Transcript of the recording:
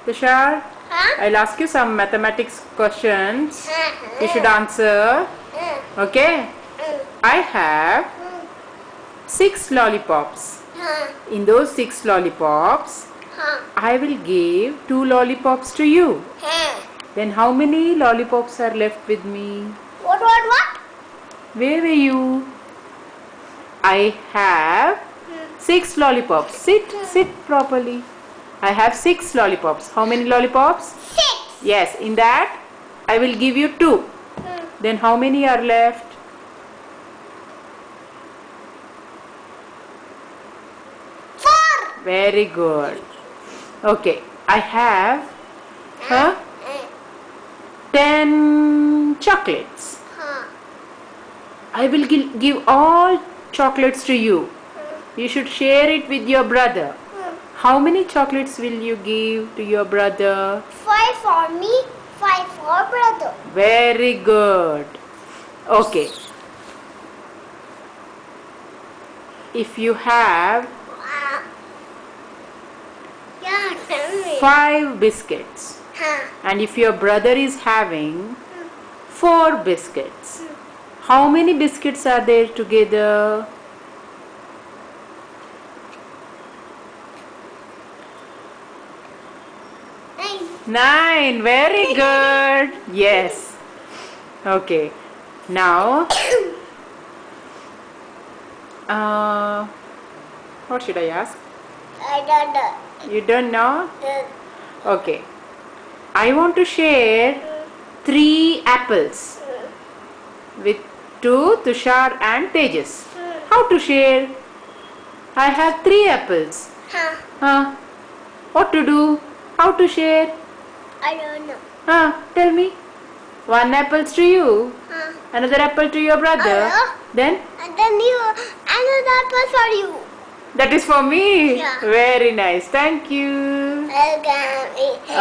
Tushar, Huh? I'll ask you some mathematics questions. You should Huh? answer. Okay? I have 6 lollipops. Huh? In those 6 lollipops, Huh? I will give 2 lollipops to you. Huh? Then how many lollipops are left with me? What? Where were you? I have 6 lollipops. Sit properly. I have 6 lollipops. How many lollipops? 6. Yes, in that I will give you 2. Then how many are left? 4. Very good. Okay, I have 10 chocolates. Huh? I will give all chocolates to you. You should share it with your brother. How many chocolates will you give to your brother? 5 for me, 5 for brother. Very good. Okay. If you have Yeah, tell me. 5 biscuits Huh? and if your brother is having 4 biscuits, how many biscuits are there together? 9. Very good. Yes. Okay. Now, what should I ask? I don't know. You don't know? Okay. I want to share 3 apples with Tushar and Tejas. How to share? I have 3 apples. Huh? What to do? How to share? I don't know. Tell me. 1 apple to you, Huh? another apple to your brother. Then And then another apple for you. that is for me. Yeah. Very nice. Thank you. Welcome. Okay.